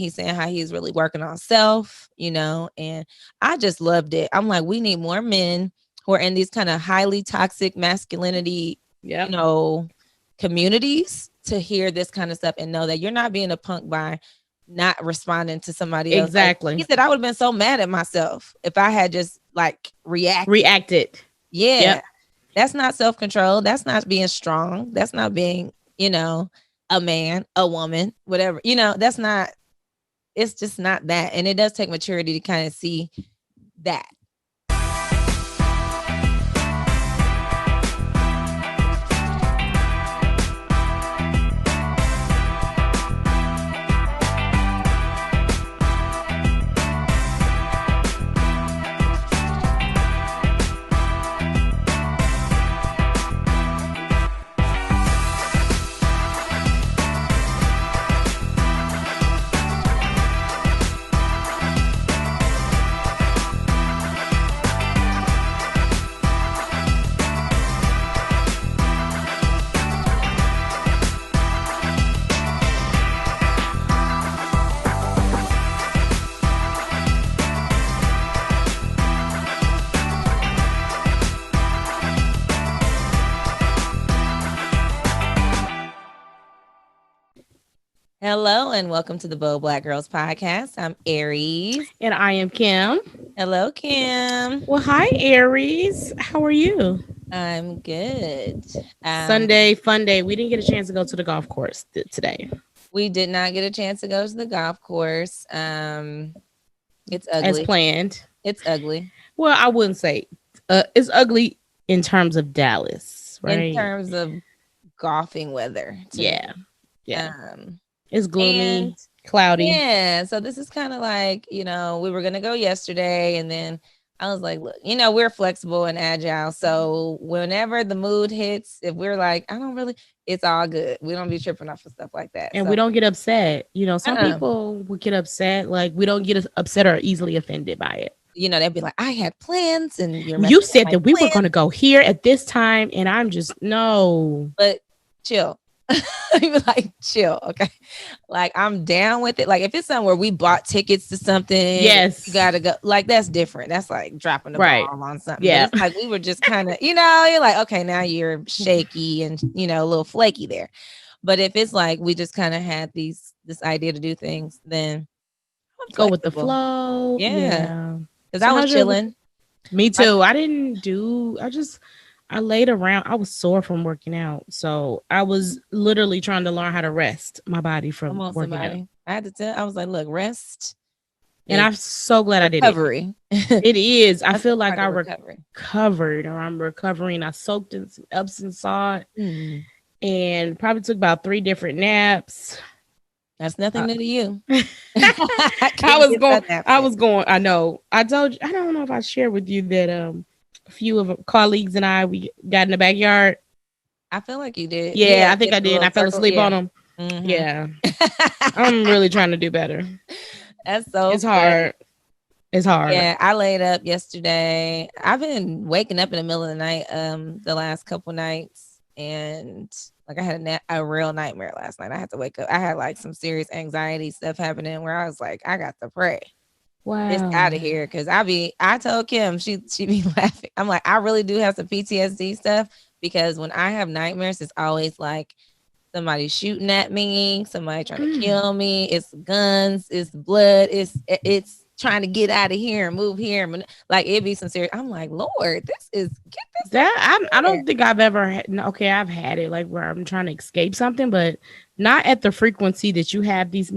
He's saying how he's really working on self, and I just loved it. I'm like, we need more men who are in these kind of highly toxic masculinity, communities to hear this kind of stuff and know that you're not being a punk by not responding to somebody else. Exactly. Like, he said, I would have been so mad at myself if I had just like reacted. Yeah. Yep. That's not self-control. That's not being strong. That's not being, a man, a woman, whatever. That's not, it's just not that. And it does take maturity to kind of see that. Hello and welcome to the Bold Black Girls Podcast. I'm Aries. And I am Kim. Hello, Kim. Well, hi, Aries. How are you? I'm good. Sunday, fun day. We didn't get a chance to go to the golf course today. We did not get a chance to go to the golf course. It's ugly. As planned. It's ugly. Well, I wouldn't say it's ugly in terms of Dallas, right? In terms of golfing weather. Yeah. Yeah. It's gloomy, cloudy. Yeah. So this is kind of like, we were going to go yesterday and then I was like, look, we're flexible and agile. So whenever the mood hits, if we're like, it's all good. We don't be tripping off of stuff like that. And we don't get upset. Some people would get upset. Like, we don't get upset or easily offended by it. They'd be like, I had plans and you said that we were going to go here at this time. And I'm just, no. But chill. He was like, chill, okay? Like, I'm down with it. Like, if it's somewhere we bought tickets to something, yes, you gotta go. Like, that's different. That's like dropping the ball on something. Yeah, but it's like we were just kind of, you're like, okay, now you're shaky and a little flaky there. But if it's like we just kind of had this idea to do things, then go with the flow. Yeah, because I was chilling. Me too. I laid around. I was sore from working out. So I was literally trying to learn how to rest my body from working out. I had to tell, I was like, look, rest. And I'm so glad I did recovery. It is. I feel like I recovered or I'm recovering. I soaked in some Epsom salt and probably took about 3 different naps. That's nothing new to you. I was going. I know. I told you. I don't know if I shared with you that a few of colleagues and we got in the backyard. I feel like you did. Yeah, I think I did. I fell asleep on them. Mm-hmm. Yeah. I'm really trying to do better. That's so It's hard. It's hard. Yeah, I laid up yesterday. I've been waking up in the middle of the night the last couple nights, and like I had a real nightmare last night. I had to wake up. I had like some serious anxiety stuff happening where I was like, I got to pray. Wow. It's out of here. Cause I told Kim, she be laughing. I'm like, I really do have some PTSD stuff because when I have nightmares, it's always like somebody shooting at me, somebody trying to kill me. It's guns, it's blood, it's trying to get out of here and move here. Like it'd be some serious. I'm like, Lord, I don't think I've ever had. Okay, I've had it like where I'm trying to escape something, but not at the frequency that you have these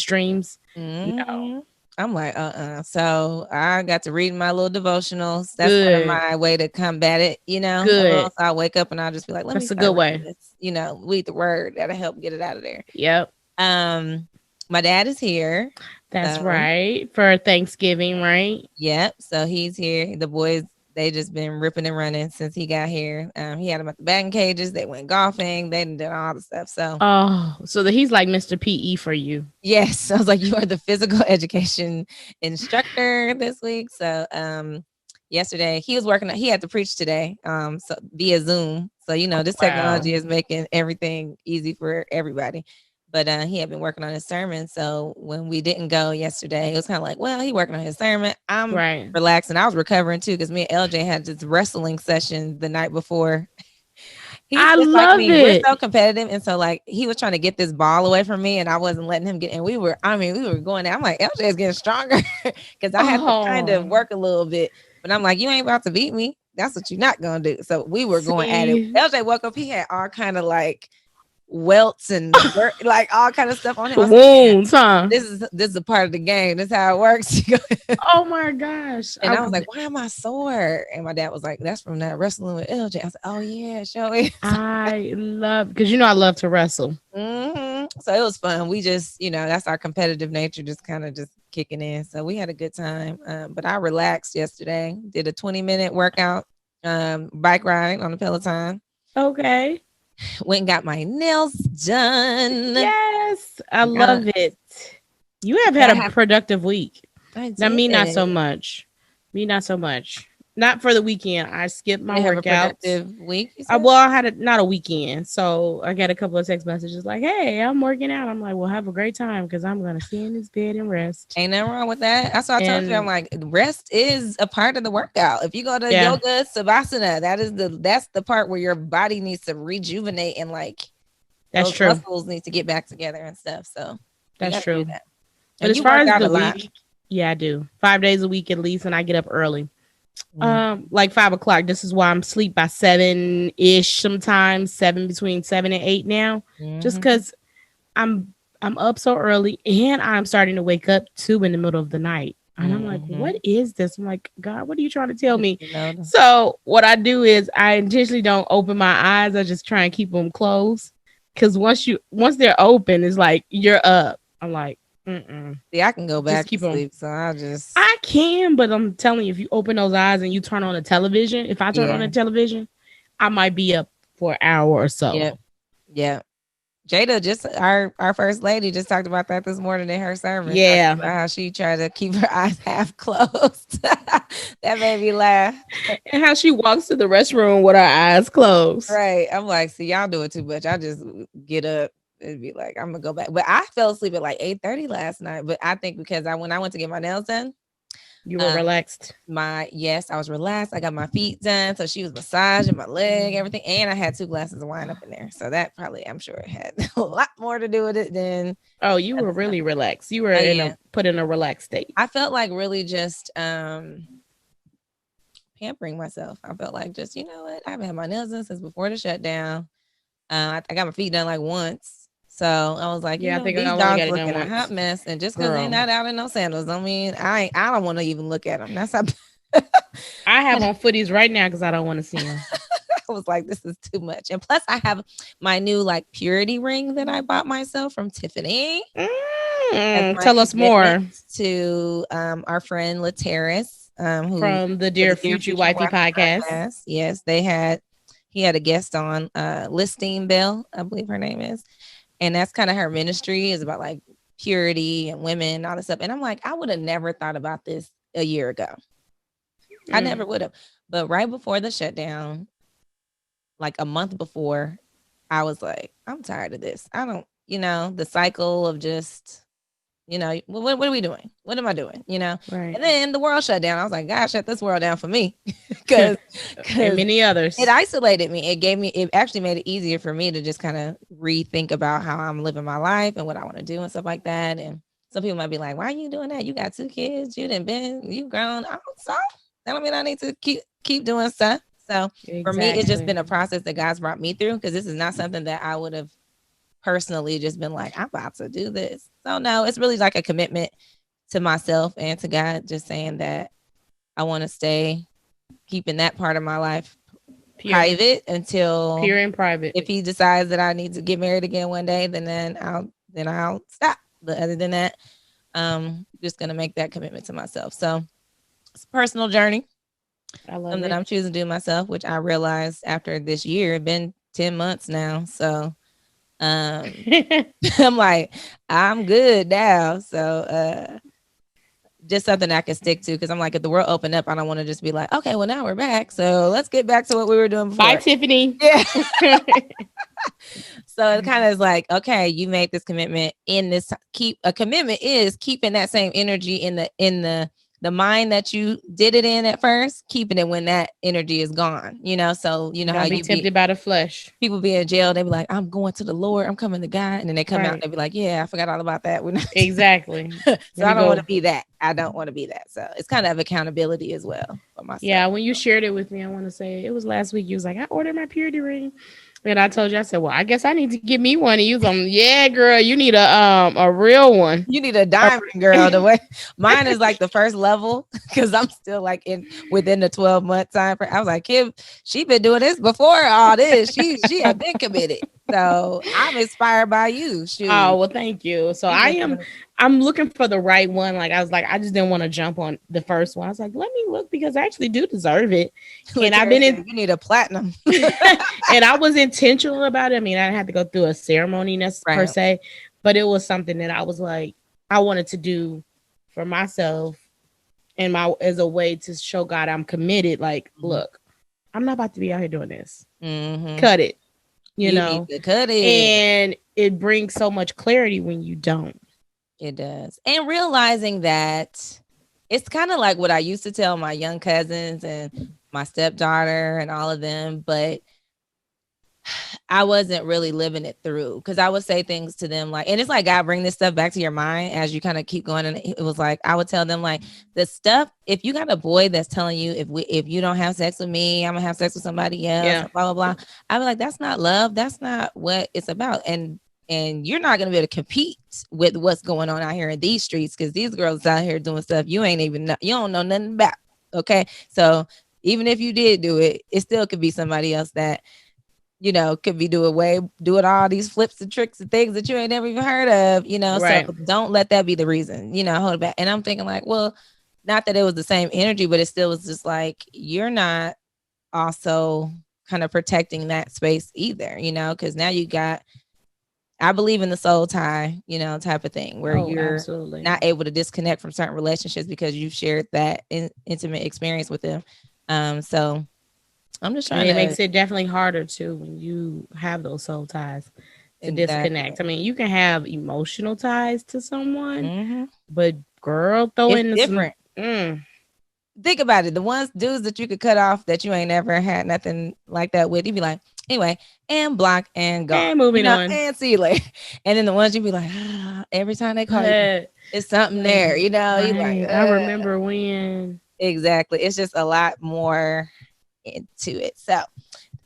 dreams. Mm-hmm. No. I'm like, So I got to read my little devotionals. That's kind of my way to combat it, Good. So I'll wake up and I'll just be like, that's a good way. This, read the word. That'll help get it out of there. Yep. My dad is here. That's right. For Thanksgiving, right? Yep. So he's here. The boys, they just been ripping and running since he got here. He had them at the batting cages. They went golfing. They did all the stuff. So he's like Mr. PE for you. Yes. I was like, you are the physical education instructor this week. So yesterday he was working. He had to preach today. So via Zoom. So this technology is making everything easy for everybody. But he had been working on his sermon. So when we didn't go yesterday, it was kind of like, well, he working on his sermon. I'm Right. relaxing. I was recovering too because me and LJ had this wrestling session the night before. He's I just like love me. We're it. so competitive. And so like he was trying to get this ball away from me and I wasn't letting him get, and we were going there. I'm like, LJ is getting stronger because I had to kind of work a little bit, but I'm like, you ain't about to beat me. That's what you're not going to do. So we were going at it. LJ woke up. He had all kind of like welts and like all kind of stuff on him. Wounds, huh? This is a part of the game. This is how it works. Oh my gosh. And I was like, why am I sore? And my dad was like, that's from that wrestling with LJ. I was like, oh yeah, show it. I love, because I love to wrestle. Mm-hmm. So it was fun. We just, that's our competitive nature just kind of just kicking in. So we had a good time. But I relaxed yesterday. Did a 20-minute workout, bike ride on the Peloton. Okay. Went and got my nails done. Yes, I love it. You have had a productive week. Now, me not so much. Not for the weekend. I skipped my workouts. Productive week. I had not a weekend, so I got a couple of text messages like, "Hey, I'm working out." I'm like, "Well, have a great time because I'm gonna stay in this bed and rest." Ain't nothing wrong with that. That's what I told you. I'm like, rest is a part of the workout. If you go to yoga, savasana, that's the part where your body needs to rejuvenate and like that's true. Muscles need to get back together and stuff. So that's true. That. But as far as the week, yeah, I do 5 days a week at least, and I get up early. Like 5 o'clock. This is why I'm asleep by 7-ish sometimes, between 7 and 8 now. Just because I'm up so early and I'm starting to wake up too in the middle of the night. And I'm like, what is this? I'm like, God, what are you trying to tell me? So what I do is I intentionally don't open my eyes. I just try and keep them closed. Because once they're open, it's like you're up. I'm like, See, I can go back to sleep, so I can, but I'm telling you, if you open those eyes and you turn on the television, if I turn on the television, I might be up for an hour or so. Yeah. Jada, our first lady, just talked about that this morning in her sermon. Yeah, how she tried to keep her eyes half closed. That made me laugh. And how she walks to the restroom with her eyes closed. Right. I'm like, see, y'all do it too much. I just get up. It'd be like, I'm gonna go back. But I fell asleep at like 8:30 last night. But I think because when I went to get my nails done, you were relaxed. I was relaxed. I got my feet done. So she was massaging my leg, everything. And I had 2 glasses of wine up in there. So that probably, I'm sure it had a lot more to do with it than. Oh, you were really relaxed. You were put in a relaxed state. I felt like really just pampering myself. I felt like just, you know what? I haven't had my nails done since before the shutdown. I got my feet done like once. So I was like, I think these dogs looking a hot mess, and just because they're not out in no sandals, I mean, I don't want to even look at them. That's how I have on footies right now because I don't want to see them. I was like, this is too much, and plus I have my new like purity ring that I bought myself from Tiffany. Tell us more. To our friend Lateris, who from the Dear Future Wifey podcast. Yes, he had a guest on, Listine Bell, I believe her name is. And that's kind of her ministry, is about like purity and women and all this stuff. And I'm like, I would have never thought about this a year ago. I never would have. But right before the shutdown, like a month before, I was like, I'm tired of this. I don't, the cycle of just, what are we doing? What am I doing? Right. And then the world shut down. I was like, God, shut this world down for me. Because and many others. It isolated me. It actually made it easier for me to just kind of rethink about how I'm living my life and what I want to do and stuff like that. And some people might be like, why are you doing that? You got 2 kids. You've grown. So that don't mean I need to keep doing stuff. So for me, it's just been a process that God's brought me through, because this is not something that I would have personally just been like, I'm about to do this. So no, it's really like a commitment to myself and to God, just saying that I want to stay keeping that part of my life private until pure and private. If he decides that I need to get married again one day, then I'll stop. But other than that, just gonna make that commitment to myself. So it's a personal journey. I love something I'm choosing to do myself, which I realized after this year. It's been 10 months now. So I'm like, I'm good now. So just something I can stick to, because I'm like, if the world opened up, I don't want to just be like, okay, well now we're back, so let's get back to what we were doing before. Bye, Tiffany. Yeah. So it kind of is like, okay, you made this commitment in this. A commitment is keeping that same energy in the mind that you did it in at first, keeping it when that energy is gone. So Don't how be you tempted by the flesh. People be in jail, they be like, I'm going to the Lord, I'm coming to God, and then they come out and they be like, yeah, I forgot all about that. Exactly. So I don't want to be that. I don't want to be that. So it's kind of accountability as well for myself. Yeah, when you shared it with me, I want to say it was last week. You was like, I ordered my purity ring. And I told you, I said, well, I guess I need to get me one. And you was like, yeah, girl, you need a real one. You need a diamond, girl. The way mine is like the first level, because I'm still like within the 12-month time frame. I was like, Kim, she been doing this before all this. She had been committed. So I'm inspired by you. Shoot. Oh, well, thank you. So I'm looking for the right one. Like I was like, I just didn't want to jump on the first one. I was like, let me look, because I actually do deserve it. And you need a platinum. And I was intentional about it. I mean, I had to go through a ceremony per se, but it was something that I was like, I wanted to do for myself and as a way to show God I'm committed. Like, look, I'm not about to be out here doing this. Mm-hmm. Cut it. You know, need to cut it. And it brings so much clarity when you don't. It does. And realizing that it's kind of like what I used to tell my young cousins and my stepdaughter and all of them, but I wasn't really living it through, because I would say things to them like, and it's like, God, bring this stuff back to your mind as you kind of keep going. And it was like, I would tell them like, the stuff, if you got a boy that's telling you, if you don't have sex with me, I'm gonna have sex with somebody else, blah, blah, blah. I'd be like, that's not love. That's not what it's about. And you're not going to be able to compete with what's going on out here in these streets, because these girls out here doing stuff you ain't even know, you don't know nothing about. Okay. So even if you did do it, it still could be somebody else that, could be doing all these flips and tricks and things that you ain't never even heard of, so don't let that be the reason, hold it back. And I'm thinking like, well, not that it was the same energy, but it still was just like, you're not also kind of protecting that space either, because now you got, I believe in the soul tie, type of thing where you're not able to disconnect from certain relationships because you've shared that intimate experience with them. So I'm just trying it makes it definitely harder too when you have those soul ties to disconnect. I mean, you can have emotional ties to someone, but girl, it's different. Think about it. The dudes that you could cut off that you ain't never had nothing like that with, you'd be like, anyway, and block and go. And moving on. And see you later. And then the ones you'd be like, every time they call you, it's something there, You're like, I remember when. Exactly. It's just a lot more into it. So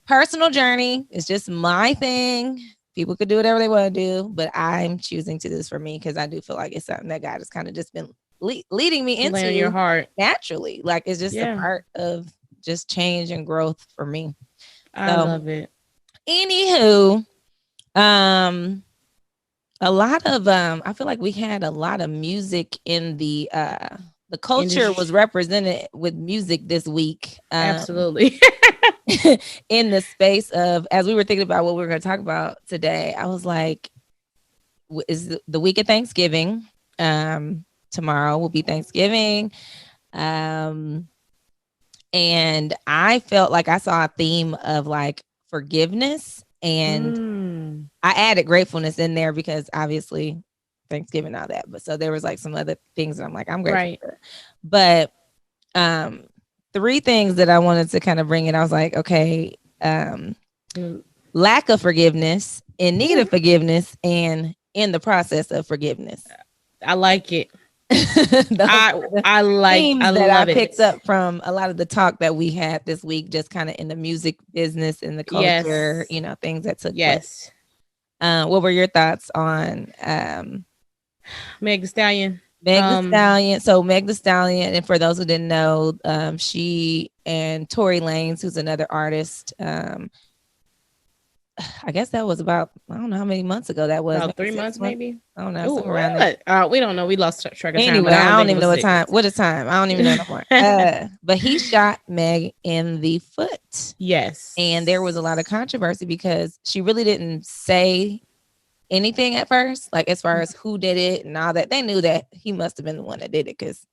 personal journey is just my thing. People could do whatever they want to do, but I'm choosing to do this for me, because I do feel like it's something that God has kind of just been leading me into your heart naturally. Like it's just a part of just change and growth for me. I love it. Anywho, a lot of I feel like we had a lot of music in the culture was represented with music this week. Absolutely. In the space of, as we were thinking about what we were going to talk about today, I was like, is the week of Thanksgiving. Tomorrow will be Thanksgiving. And I felt like I saw a theme of like forgiveness, and I added gratefulness in there because obviously Thanksgiving, all that. But so there was like some other things that I'm like, I'm grateful for. But 3 things that I wanted to kind of bring in. I was like, okay, lack of forgiveness, in need of forgiveness, and in the process of forgiveness. I like it. I picked up from a lot of the talk that we had this week, just kind of in the music business, in the culture, things that took place. What were your thoughts on Meg Thee Stallion? Meg Thee Stallion. So Meg Thee Stallion, and for those who didn't know, she and Tory Lanez, who's another artist, I guess that was about, I don't know how many months ago that was. About 3 months, maybe. I don't know. Around we don't know. We lost track of time. Anyway, I don't even know what time. What is time? I don't even know no more. But he shot Meg in the foot. Yes. And there was a lot of controversy because she really didn't say anything at first, like as far as who did it and all that. They knew that he must have been the one that did it, because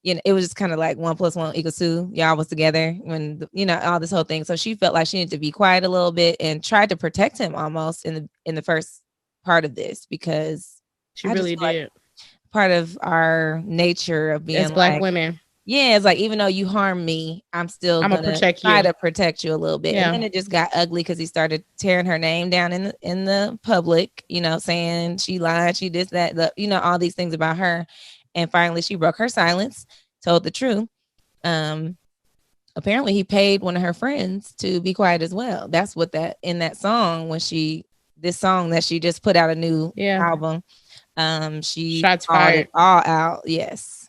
you know, it was just kind of like 1+1 = 2. Y'all was together when, you know, all this whole thing. So she felt like she needed to be quiet a little bit and tried to protect him almost in the first part of this, because she really did. Like part of our nature of being as Black like, women. Yeah, it's like, even though you harm me, I'm gonna try to protect you a little bit. Yeah. And then it just got ugly because he started tearing her name down in the public, you know, saying she lied, she did that, you know, all these things about her. And finally she broke her silence, told the truth. Apparently he paid one of her friends to be quiet as well. That's what that in that song, this song that she just put out a new album. She Shots fired it all out. Yes.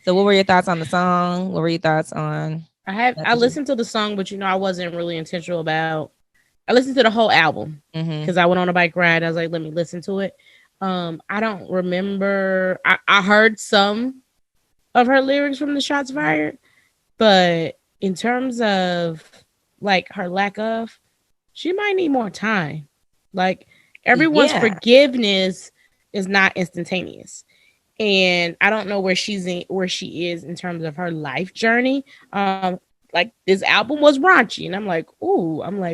So what were your thoughts on the song? What were your thoughts on? I listened to the song, but you know, I wasn't really intentional about. I listened to the whole album because I went on a bike ride. I was like, let me listen to it. I don't remember. I heard some of her lyrics from the Shots Fired, but in terms of like her lack of, she might need more time. Like everyone's forgiveness is not instantaneous. And I don't know where she is in terms of her life journey. Like this album was raunchy, and I'm like,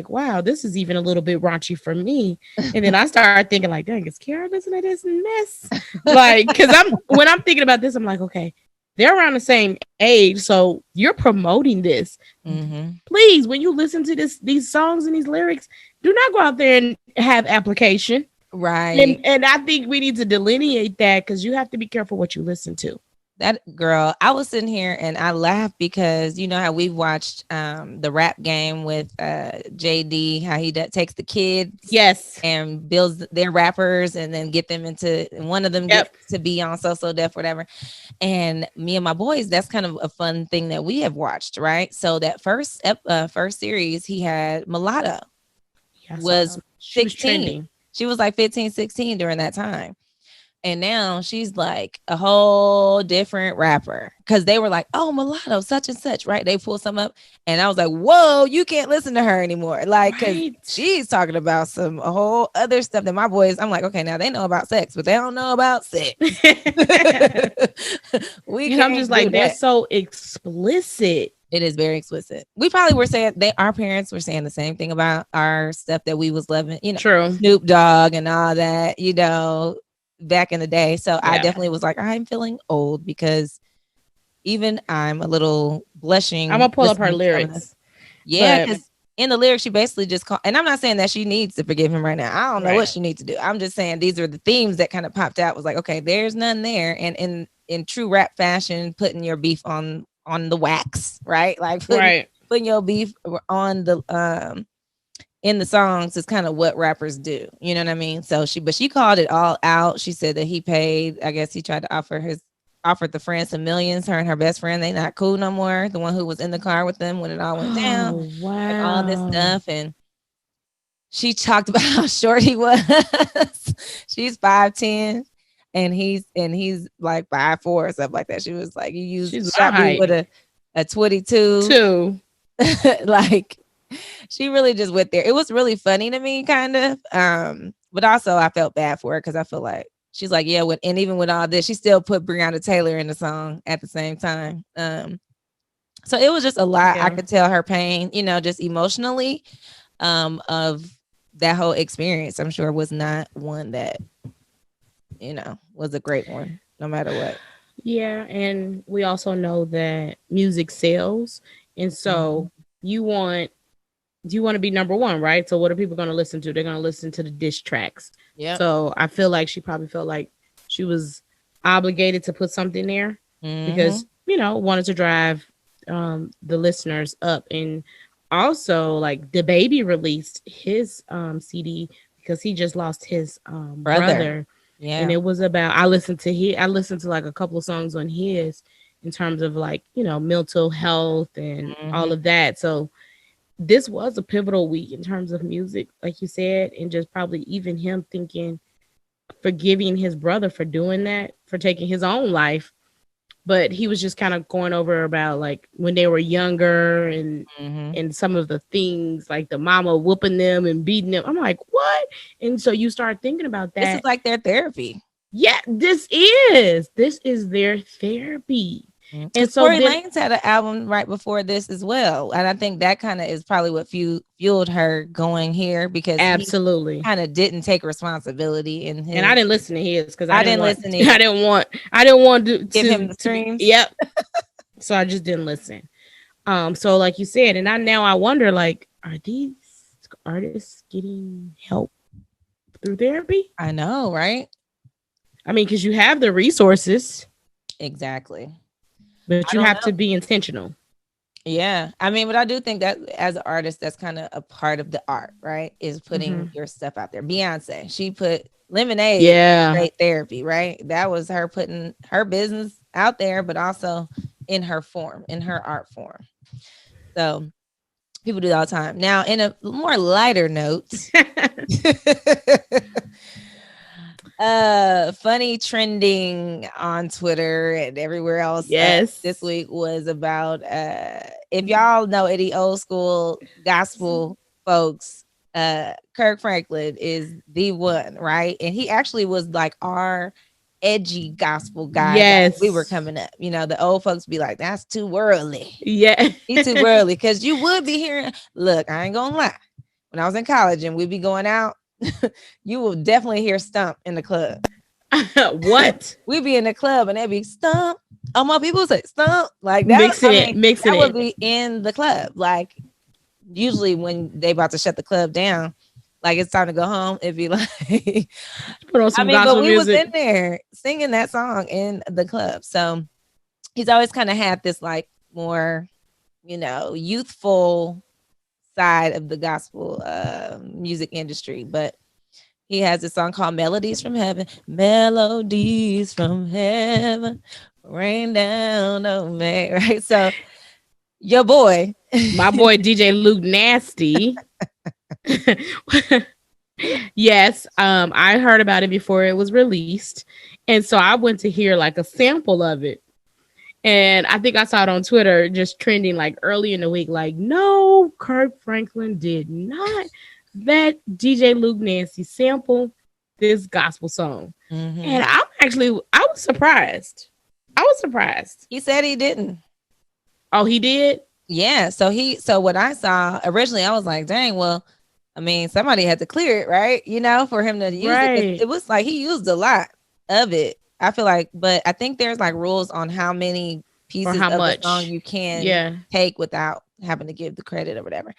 wow, this is even a little bit raunchy for me. And then I started thinking, like, dang, is Kiara listening to this and this? Like, because when I'm thinking about this, I'm like, okay, they're around the same age, so you're promoting this. Please, when you listen to these songs and these lyrics, do not go out there and have application. Right. And I think we need to delineate that, because you have to be careful what you listen to. That girl, I was sitting here and I laughed because you know how we've watched the Rap Game with JD, how he takes the kids and builds their rappers and then get them into, and one of them gets to be on So Def, whatever. And me and my boys, that's kind of a fun thing that we have watched, right? So that first series, he had Mulatto was 16. She was like 15, 16 during that time. And now she's like a whole different rapper, because they were like, oh, Mulatto, such and such, right? They pulled some up and I was like, whoa, you can't listen to her anymore. Like, because she's talking about a whole other stuff that my boys, I'm like, okay, now they know about sex, but they don't know about sex. I'm just like, they're so explicit. It is very explicit. We probably were saying our parents were saying the same thing about our stuff that we was loving, you know, True. Snoop Dogg and all that, you know, back in the day. So I definitely was like, I'm feeling old, because even I'm a little blushing. I'm gonna pull up her lyrics. Yeah, because in the lyrics she basically just called, and I'm not saying that she needs to forgive him right now. I don't know what she needs to do. I'm just saying these are the themes that kind of popped out. Was like, okay, there's none there. And in true rap fashion, putting your beef on the wax, right? Like putting your beef on the in the songs is kind of what rappers do. You know what I mean? So she called it all out. She said that he paid, I guess he tried to offered the friend some millions, her and her best friend. They not cool no more. The one who was in the car with them when it all went down. Wow. And all this stuff. And she talked about how short he was. She's 5'10", and he's like 5'4" or something like that. She was like, you shot me with a 22. Like, she really just went there. It was really funny to me, kind of. But also I felt bad for her, because I feel like she's like, and even with all this, she still put Breonna Taylor in the song at the same time. So it was just a lot. I could tell her pain, you know, just emotionally, of that whole experience. I'm sure was not one that, you know, was a great one, no matter what. Yeah, and we also know that music sells, and so you want to be number one, right? So what are people going to listen to? They're going to listen to the diss tracks. Yeah. So I feel like she probably felt like she was obligated to put something there because, you know, wanted to drive the listeners up. And also, like, DaBaby released his CD because he just lost his brother. Yeah. And it was about, I listened to like a couple of songs on his in terms of, like, you know, mental health and all of that. So this was a pivotal week in terms of music, like you said, and just probably even him forgiving his brother for doing that, for taking his own life. But he was just kind of going over about, like, when they were younger and some of the things, like the mama whooping them and beating them. I'm like, what? And so you start thinking about that. This is like their therapy. Yeah, this is their therapy. And so Tory Lanez had an album right before this as well, and I think that kind of is probably what fueled her going here, because absolutely he kind of didn't take responsibility in his. And I didn't listen to his because I didn't listen. I didn't want to give him the streams. Yep. So I just didn't listen. So like you said, and I wonder, like, are these artists getting help through therapy? I know, right? I mean, because you have the resources. Exactly. But you have to be intentional. Yeah. I mean, but I do think that as an artist, that's kind of a part of the art, right? Is putting your stuff out there. Beyonce, she put Lemonade great therapy, right? That was her putting her business out there, but also in her form, in her art form. So people do that all the time. Now, in a more lighter note, funny trending on Twitter and everywhere else this week was about if y'all know any old school gospel folks, Kirk Franklin is the one, right? And he actually was like our edgy gospel guy we were coming up. You know, the old folks be like, that's too worldly. Yeah. He's too worldly, because you would be hearing, look, I ain't gonna lie, when I was in college and we'd be going out, you will definitely hear Stump in the club. What? We'd be in the club and they'd be Stump. Oh, my people say Stump. Like that. Mixing it would be in the club. Like usually when they about to shut the club down, like it's time to go home, it'd be like put on some gospel but we music. was in there singing that song in the club. So he's always kind of had this like more, you know, youthful side of the gospel music industry. But he has a song called Melodies from Heaven. Melodies from heaven rain down on me. Right. So your boy, my boy DJ Luke Nasty. Yes, I heard about it before it was released, and so I went to hear like a sample of it, and I think I saw it on Twitter just trending like early in the week, like, no, Kirk Franklin did not let DJ Luke Nasty sample this gospel song. And I was surprised. He said he didn't. Oh, he did? Yeah. So what I saw originally, I was like, dang, well, I mean, somebody had to clear it, right? You know, for him to use it. It was like he used a lot of it, I feel like, but I think there's like rules on how many pieces of the song you can take without having to give the credit or whatever.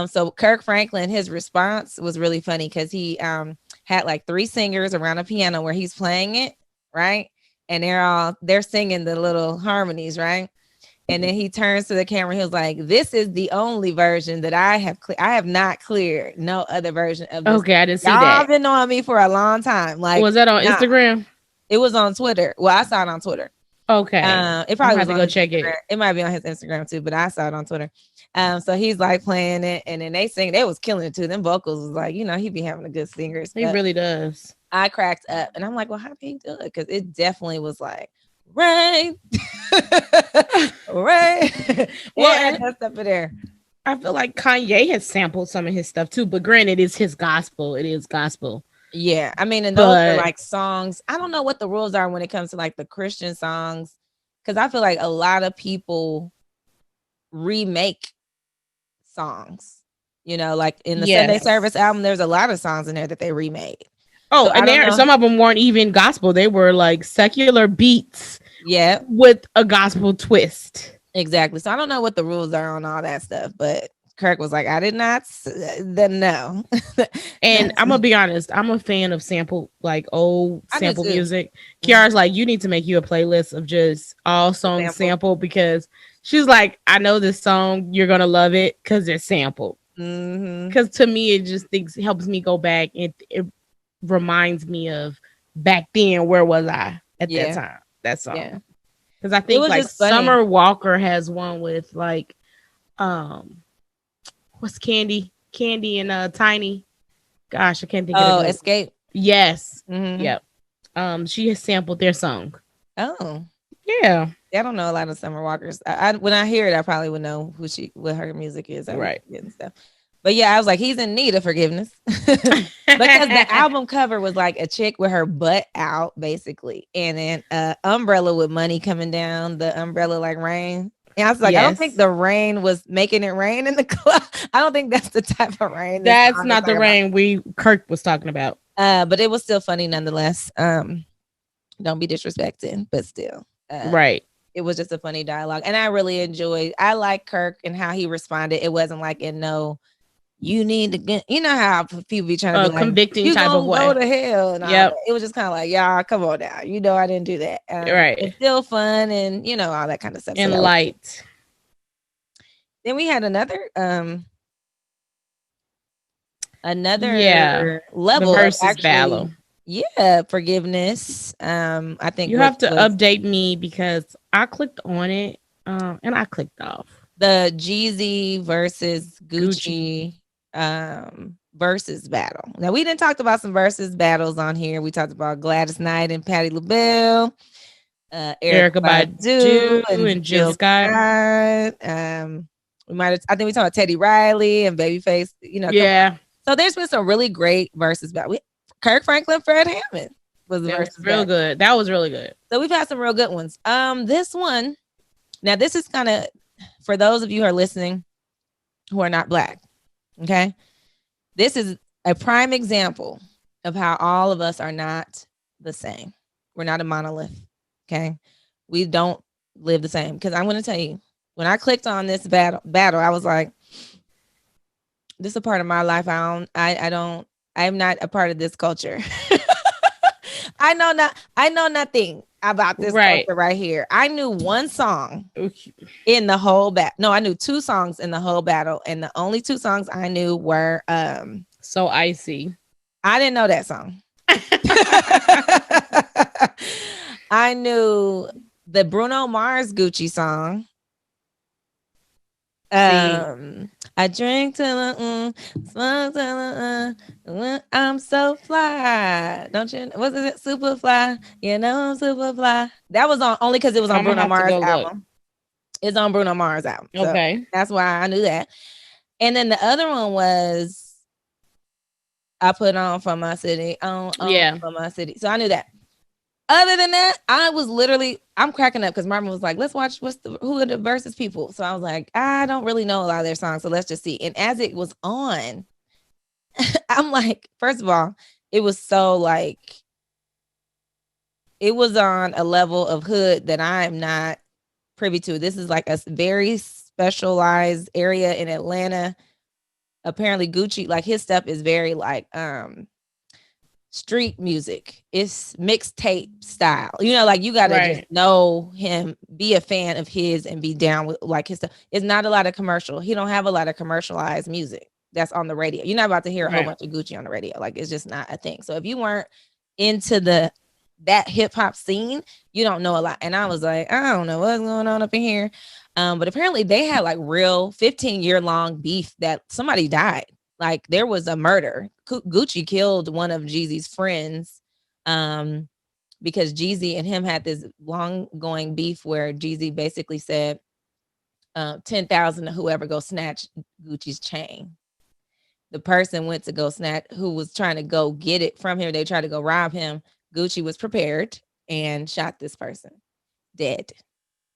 So Kirk Franklin, his response was really funny because he had like 3 singers around a piano where he's playing it, right? And they're singing the little harmonies, right? And then he turns to the camera. He was like, "This is the only version that I have not cleared. No other version of this." Okay, I didn't see that. Y'all been on me for a long time. Like, was that on Instagram? It was on Twitter. Well, I saw it on Twitter. Okay. It probably was to go check it. It might be on his Instagram too, but I saw it on Twitter. So he's like playing it, and then they sing. They was killing it too. Them vocals was like, you know, he be having a good singer. He really does. I cracked up, and I'm like, well, how did he do it? Because it definitely was like, rain, rain. Well, and that's up there. I feel like Kanye has sampled some of his stuff too, but granted, it's his gospel. It is gospel. Yeah, I mean, and those are like songs. I don't know what the rules are when it comes to like the Christian songs, because I feel like a lot of people remake songs. You know, like in the Sunday Service album, there's a lot of songs in there that they remade. Oh, so and some of them weren't even gospel. They were like secular beats. Yeah. With a gospel twist. Exactly. So I don't know what the rules are on all that stuff, but Kirk was like, I did not then no. And I'm gonna be honest, I'm a fan of old sample music. Kiara's like, you need to make you a playlist of just all songs sampled, because she's like, I know this song, you're gonna love it because it's sampled. Because to me, it just helps me go back. It reminds me of back then. Where was I at that time? That song. Yeah. Because I think like Summer Walker has one with like, what's Candy and Tiny. Gosh, I can't think of it. Oh, Escape. Yes. Yep. She has sampled their song. Oh. Yeah. I don't know a lot of Summer Walkers. When I hear it, I probably would know what her music is. Right. And stuff. But yeah, I was like, he's in need of forgiveness because the album cover was like a chick with her butt out, basically, and then umbrella with money coming down the umbrella like rain. And I was like, I don't think the rain was making it rain in the club. I don't think that's the type of rain. That's not the rain Kirk was talking about. But it was still funny nonetheless. Don't be disrespecting, but still, right. It was just a funny dialogue, and I really enjoyed. I like Kirk and how he responded. It wasn't like in no. You need to get, you know how people be trying to be convicting like, type of way. Go to hell. And yep. It was just kind of like, y'all, come on now. You know, I didn't do that. Right. It's still fun and, you know, all that kind of stuff. And so light. Then we had another level the versus battle. Yeah, forgiveness. I think you have to update me because I clicked on it and I clicked off. The Jeezy versus Gucci. Versus battle. Now we didn't talk about some versus battles on here. We talked about Gladys Knight and Patti LaBelle, Erykah Badu and Jill Scott. We might have, I think we talked about Teddy Riley and Babyface. You know, yeah. So there's been some really great versus battle. Kirk Franklin, Fred Hammond was the versus real good. That was really good. So we've had some real good ones. This one, now this is kind of for those of you who are listening who are not Black. Okay. This is a prime example of how all of us are not the same. We're not a monolith. Okay. We don't live the same. Because I'm going to tell you, when I clicked on this battle, I was like, this is a part of my life. I'm not a part of this culture. I know nothing about this culture right here. I knew one song in the whole battle. No, I knew 2 songs in the whole battle, and the only 2 songs I knew were So Icy. I didn't know that song. I knew the Bruno Mars Gucci song. I drink till smoke till I'm so fly. Don't you? Was it super fly? You know I'm super fly. That was on only because it was on Bruno Mars album. It's on Bruno Mars album. So okay, that's why I knew that. And then the other one was I put on for my city. For my city. So I knew that. Other than that, I'm cracking up because Marvin was like, let's watch who are the versus people. So I was like, I don't really know a lot of their songs. So let's just see. And as it was on, I'm like, first of all, it was so like, it was on a level of hood that I'm not privy to. This is like a very specialized area in Atlanta. Apparently Gucci, like his stuff is very like, street music. It's mixtape style. You know, like you gotta just know him, be a fan of his, and be down with like his stuff. It's not a lot of commercial. He don't have a lot of commercialized music that's on the radio. You're not about to hear a whole bunch of Gucci on the radio. Like it's just not a thing. So if you weren't into that hip hop scene, you don't know a lot. And I was like, I don't know what's going on up in here. But apparently they had like real 15-year long beef that somebody died. Like there was a murder. Gucci killed one of Jeezy's friends because Jeezy and him had this long going beef where Jeezy basically said 10,000 to whoever go snatch Gucci's chain. The person went to go snatch, who was trying to go get it from him. They tried to go rob him. Gucci was prepared and shot this person dead,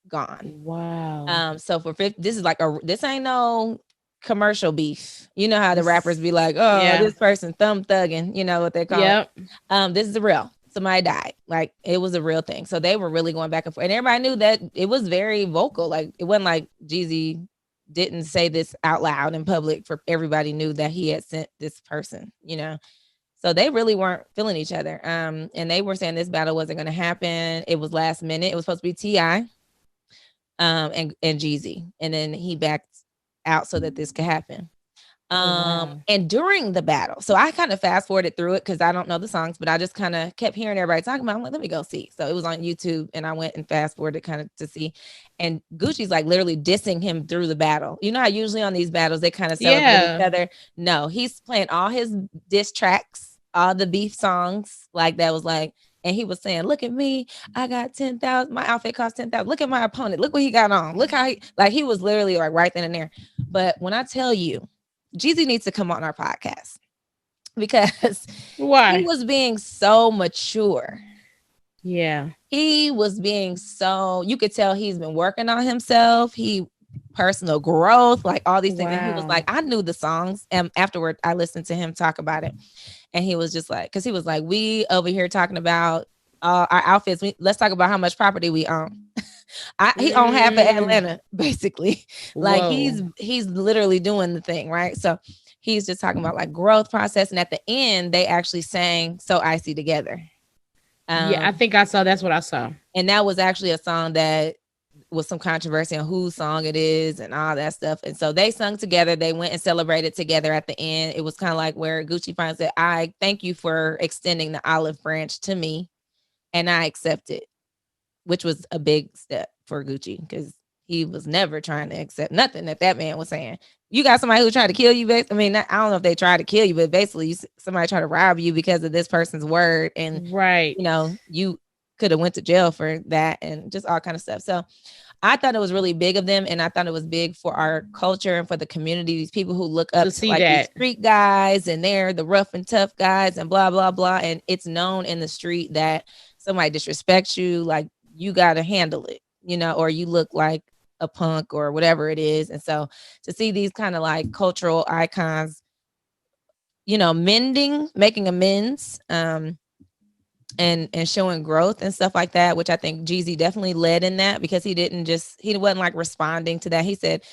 gone. Wow. So for this is like this ain't no commercial beef. You know how the rappers be like, oh, this person thumb thugging, you know what they call it. This is real. Somebody died. Like it was a real thing. So they were really going back and forth. And everybody knew that it was very vocal. Like it wasn't like Jeezy didn't say this out loud in public for everybody knew that he had sent this person, you know. So they really weren't feeling each other. And they were saying this battle wasn't going to happen. It was last minute. It was supposed to be T.I. and Jeezy. And then he backed out so that this could happen. And during the battle, so I kind of fast forwarded through it because I don't know the songs, but I just kind of kept hearing everybody talking about it. I'm like, let me go see. So it was on YouTube and I went and fast forwarded kind of to see. And Gucci's like literally dissing him through the battle. You know how usually on these battles they kind of celebrate each other? No, he's playing all his diss tracks, all the beef songs, like that was like, and he was saying, look at me, I got 10,000, my outfit cost 10,000. Look at my opponent, look what he got on. Look how he was literally like right then and there. But when I tell you, Jeezy needs to come on our podcast because Why? he was being so mature. Yeah. He was being so, you could tell he's been working on himself. Personal growth, like all these things. And he was like, I knew the songs. And afterward, I listened to him talk about it. And he was just like, because he was like, we over here talking about our outfits. Let's talk about how much property we own. He owned half of Atlanta, basically. Like he's literally doing the thing, right? So he's just talking about like growth process. And at the end, they actually sang So Icy together. Yeah, I think I saw. That's what I saw. And that was actually a song that was some controversy on whose song it is and all that stuff. And so they sung together. They went and celebrated together at the end. It was kind of like where Gucci finds said, I thank you for extending the olive branch to me. And I accept it, which was a big step for Gucci because he was never trying to accept nothing that man was saying. You got somebody who tried to kill you. I mean, I don't know if they tried to kill you, but basically somebody tried to rob you because of this person's word. And, right, you know, you could have went to jail for that and just all kind of stuff. So I thought it was really big of them. And I thought it was big for our culture and for the community, these people who look up to like these street guys and they're the rough and tough guys and blah, blah, blah. And it's known in the street that somebody disrespects you, like you got to handle it, you know, or you look like a punk or whatever it is. And so to see these kind of like cultural icons, you know, making amends, and showing growth and stuff like that, which I think Jeezy definitely led in that because he wasn't like responding to that. He said,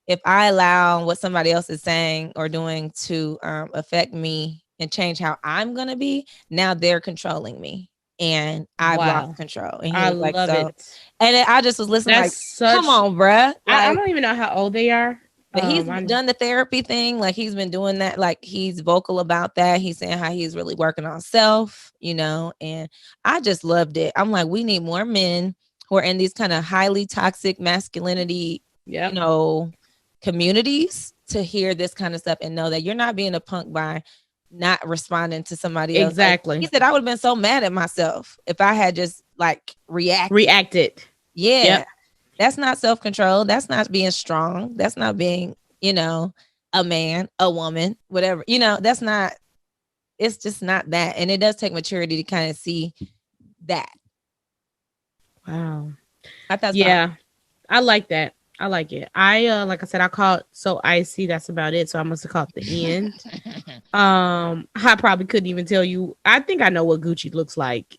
if I allow what somebody else is saying or doing to affect me and change how I'm going to be, now they're controlling me. And I've lost control. And I love it. And I just was listening come on, bruh. Like, I don't even know how old they are. But he's done the therapy thing. Like he's been doing that. Like he's vocal about that. He's saying how he's really working on self, you know, and I just loved it. I'm like, we need more men who are in these kind of highly toxic masculinity, you know, communities to hear this kind of stuff and know that you're not being a punk by not responding to somebody else. Exactly. Like, he said, I would have been so mad at myself if I had just like reacted. Yeah. Yep. That's not self-control. That's not being strong. That's not being, you know, a man, a woman, whatever, you know, it's just not that. And it does take maturity to kind of see that. Wow. I thought, I like that. I like it. Like I said, I caught So Icy. That's about it. So I must have caught the end. I probably couldn't even tell you. I think I know what Gucci looks like.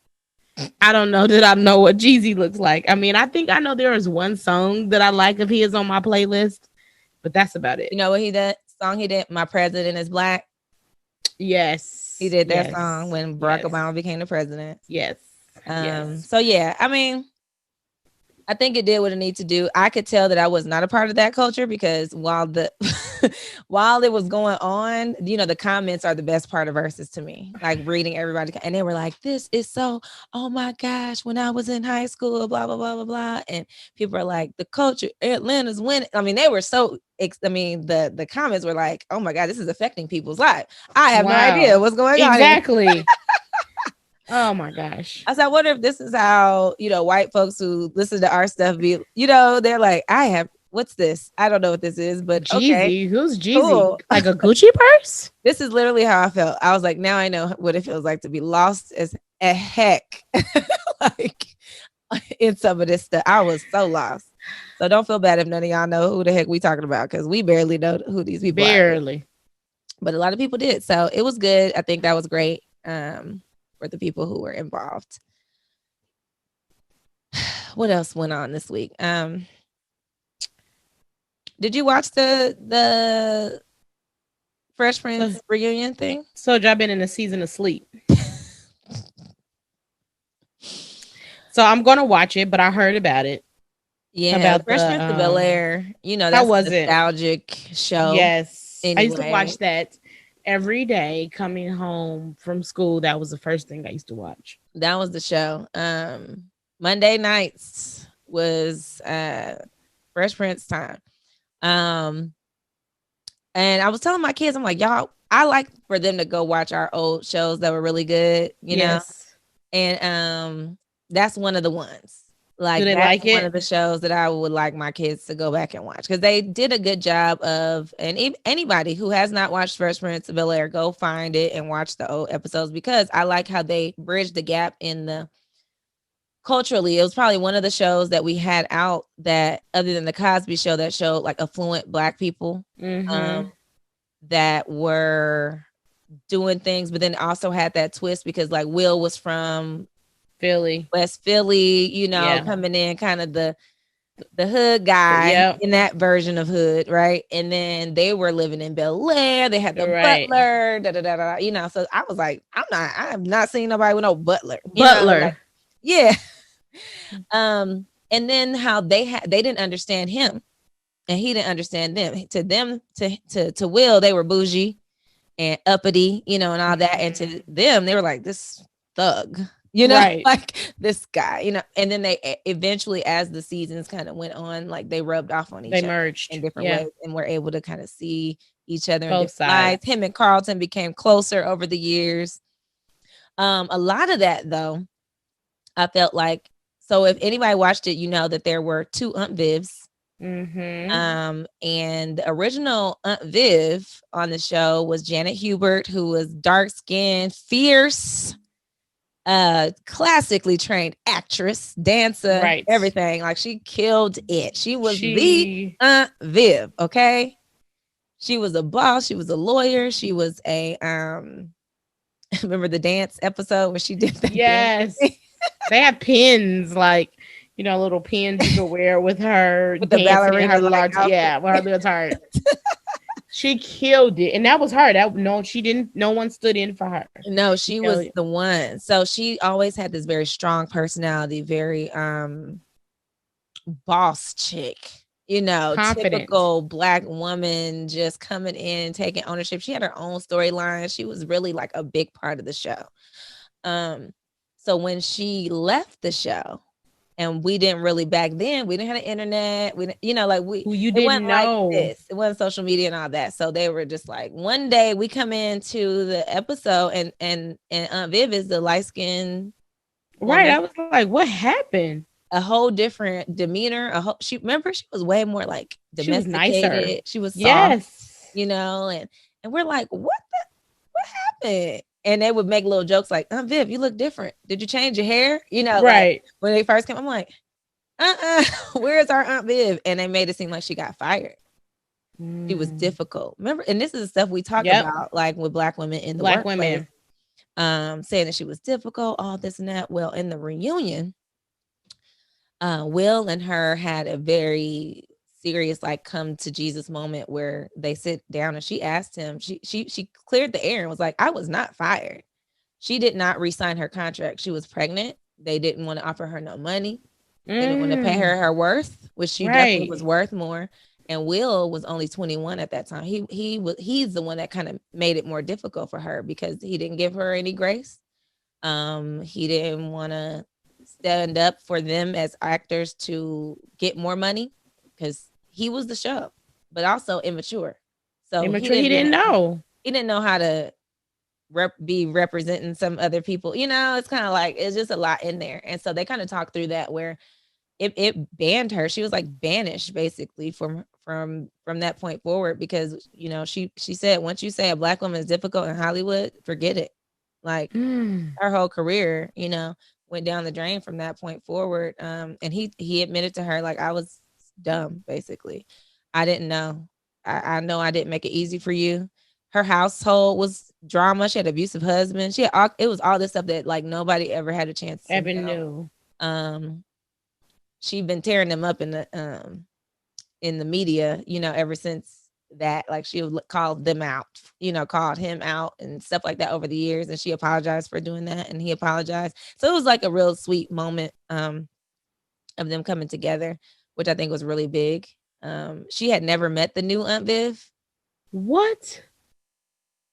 I don't know that I know what Jeezy looks like. I mean, I think I know there is one song that I like of his on my playlist, but that's about it. You know what he did? My President is Black. Yes. He did that song when Barack Obama became the president. Yes. So yeah, I mean, I think it did what it needed to do. I could tell that I was not a part of that culture because while it was going on, you know, the comments are the best part of verses to me. Like reading everybody, and they were like, "This is so, oh my gosh, when I was in high school, blah blah blah blah blah," and people are like, "The culture, Atlanta's winning." I mean, they were so. The comments were like, "Oh my god, this is affecting people's life." I have no idea what's going on. Exactly. Oh my gosh. I said, I wonder if this is how, you know, white folks who listen to our stuff be, you know, they're like, what's this? I don't know what this is, but Jeezy. Okay. Who's Jeezy? Cool. Like a Gucci purse? This is literally how I felt. I was like, now I know what it feels like to be lost as a heck. Like in some of this stuff. I was so lost. So don't feel bad if none of y'all know who the heck we talking about, because we barely know who these people are. But a lot of people did. So it was good. I think that was great. For the people who were involved. What else went on this week? Did you watch the Fresh Prince reunion thing? So I've been in a season of sleep. So I'm gonna watch it, but I heard about it. Yeah, about Fresh Prince of Bel-Air. You know, that's a nostalgic show. Yes. Anyway. I used to watch that every day coming home from school. That was the first thing I used to watch. That was the show. Monday nights was Fresh Prince time. And I was telling my kids, I'm like, y'all, I like for them to go watch our old shows that were really good, you know? And that's one of the ones. Like, do they that's like one it? of the shows that I would like my kids to go back and watch because they did a good job of. And anybody who has not watched Fresh Prince of Bel Air, go find it and watch the old episodes because I like how they bridged the gap in the culturally. It was probably one of the shows that we had out that, other than the Cosby Show, that showed like affluent Black people that were doing things, but then also had that twist because like Will was from Philly, West Philly, you know, coming in kind of the hood guy in that version of hood, right? And then they were living in Bel Air. They had the butler, you know. So I was like, I have not seen nobody with no butler. You know, like, yeah. And then how they didn't understand him, and he didn't understand them. To Will, they were bougie and uppity, you know, and all that. And to them, they were like, this thug, you know, like this guy, you know. And then they eventually, as the seasons kind of went on, like they rubbed off on each other. They merged in different ways and were able to kind of see each other in different lives. Him and Carlton became closer over the years. A lot of that, though, I felt like, so if anybody watched it, you know that there were two Aunt Vivs. And the original Aunt Viv on the show was Janet Hubert, who was dark-skinned, fierce, classically trained actress, dancer, everything. Like, she killed it. She was the Aunt Viv. Okay, she was a boss. She was a lawyer. She was a remember the dance episode where she did that? Yes. They had pins, like, you know, little pins you could wear with her, with the ballerina, with her leotard. She killed it, and that was her. No one stood in for her. No, she was the one. So she always had this very strong personality, very boss chick, you know, confident. Typical Black woman, just coming in, taking ownership. She had her own storyline. She was really like a big part of the show. So when she left the show, and we didn't really, back then, we didn't have the internet. We didn't, you know, like you didn't know like this. It wasn't social media and all that. So they were just like, one day we come into the episode and Aunt Viv is the light skinned woman. I was like, what happened? A whole different demeanor. She was way more like domesticated. She was soft, you know, and we're like, what happened? And they would make little jokes like, Aunt Viv, you look different. Did you change your hair? You know, like, when they first came, I'm like, where's our Aunt Viv? And they made it seem like she got fired. She was difficult. Remember, and this is the stuff we talk about, like with Black women in the workplace, saying that she was difficult, all this and that. Well, in the reunion, Will and her had a very serious, like, come to Jesus moment where they sit down and she asked him, she cleared the air and was like, I was not fired. She did not re-sign her contract. She was pregnant. They didn't want to offer her no money. They didn't want to pay her worth, which she definitely was worth more. And Will was only 21 at that time. He's the one that kind of made it more difficult for her because he didn't give her any grace. He didn't want to stand up for them as actors to get more money because he was the show, but also immature. So he didn't know. He didn't know how to be representing some other people. You know, it's kind of like, it's just a lot in there. And so they kind of talked through that where it banned her. She was like banished basically from that point forward because, you know, she said, once you say a Black woman is difficult in Hollywood, forget it. Like her whole career, you know, went down the drain from that point forward. And he admitted to her, like, I was dumb, basically. I didn't know. I know I didn't make it easy for you. Her household was drama. She had an abusive husband. It was all this stuff that, like, nobody ever had a chance to know. She'd been tearing them up in the media, you know, ever since that. Like, she would call them out, you know, called him out and stuff like that over the years, and she apologized for doing that, and he apologized. So it was like a real sweet moment of them coming together, which I think was really big. She had never met the new Aunt Viv. What?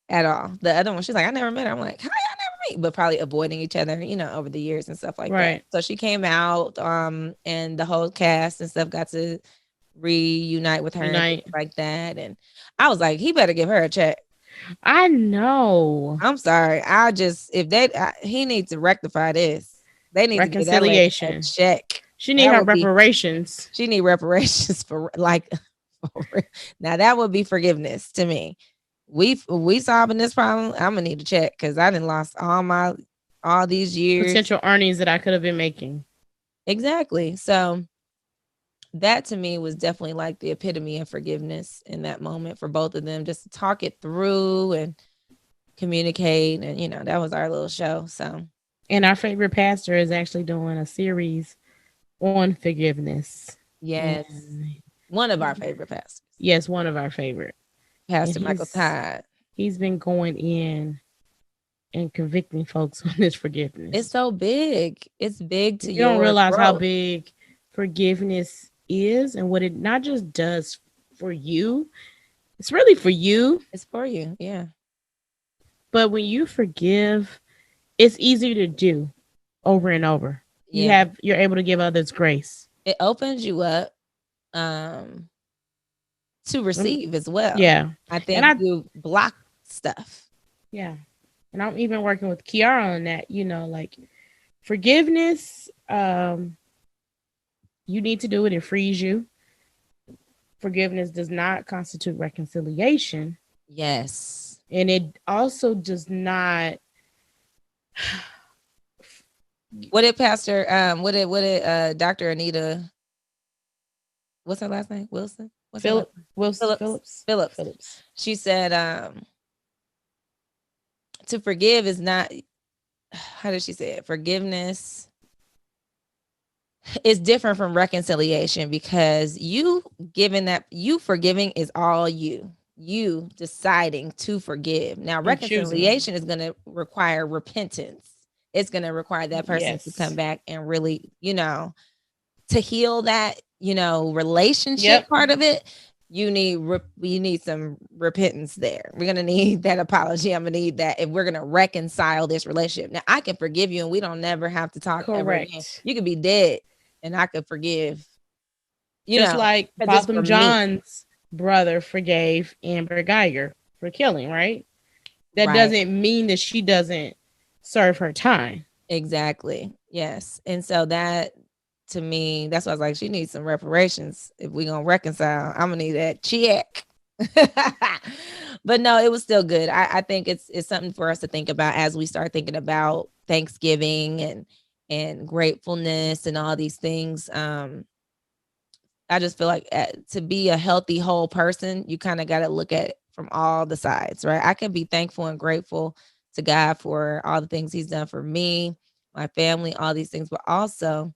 At all. The other one, she's like, I never met her. I'm like, how y'all never meet? But probably avoiding each other, you know, over the years and stuff like that. So she came out, and the whole cast and stuff got to reunite with her and like that. And I was like, he better give her a check. I know. I'm sorry. He needs to rectify this. They need reconciliation to give that check. She need her reparations. She need reparations for like. Now that would be forgiveness to me. We solving this problem. I'm gonna need to check because I didn't lost all these years potential earnings that I could have been making. Exactly. So that to me was definitely like the epitome of forgiveness in that moment for both of them, just to talk it through and communicate. And, that was our little show. So, and our favorite pastor is actually doing a series on forgiveness. Yes. One of our favorite pastors. Yes, one of our favorite. Pastor Michael Todd. He's been going in and convicting folks on this forgiveness. It's so big. It's big to you don't realize growth. How big forgiveness is and what it not just does for you. It's really for you. It's for you. Yeah. But when you forgive, it's easier to do over and over. Yeah. You're able to give others grace. It opens you up to receive as well. Yeah. I think you block stuff. Yeah. And I'm even working with Kiara on that, like forgiveness, you need to do it. It frees you. Forgiveness does not constitute reconciliation. Yes. And it also does not. What did Pastor, what did Dr. Anita, what's her last name? Wilson? Phillips. She said, to forgive is not, how did she say it? Forgiveness is different from reconciliation because you forgiving is all you deciding to forgive. Now, reconciliation is going to require repentance. It's going to require that person to come back and really, to heal that, relationship part of it. You need some repentance there. We're going to need that apology. I'm going to need that if we're going to reconcile this relationship. Now, I can forgive you and we don't never have to talk ever again. You could be dead and I could forgive. Just like Botham John's brother forgave Amber Geiger for killing, right? That doesn't mean that she doesn't serve her time. Exactly. Yes. And so that, to me, that's why I was like, she needs some reparations. If we're going to reconcile, I'm going to need that check. But no, it was still good. I think it's something for us to think about as we start thinking about Thanksgiving and gratefulness and all these things. I just feel like to be a healthy, whole person, you kind of got to look at it from all the sides, right? I can be thankful and grateful to God for all the things he's done for me, my family, all these things, but also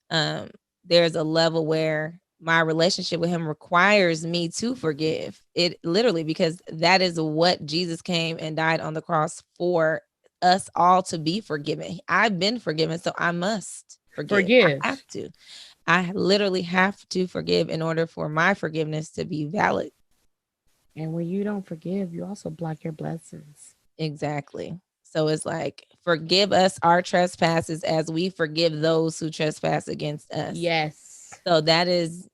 there's a level where my relationship with him requires me to forgive it, literally, because that is what Jesus came and died on the cross for us all to be forgiven. I've been forgiven, so I must forgive. I literally have to forgive in order for my forgiveness to be valid. And when you don't forgive, you also block your blessings. Exactly. So it's like, forgive us our trespasses as we forgive those who trespass against us. Yes. So that is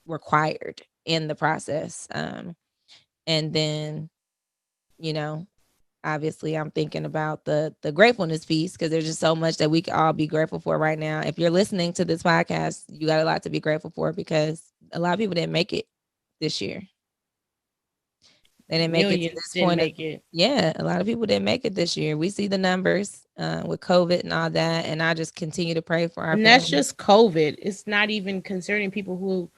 required in the process. And then, obviously I'm thinking about the gratefulness piece because there's just so much that we can all be grateful for right now. If you're listening to this podcast, you got a lot to be grateful for because a lot of people didn't make it this year. They didn't make it to this point. Yeah, a lot of people didn't make it this year. We see the numbers with COVID and all that, and I just continue to pray for our family. That's just COVID. It's not even concerning people who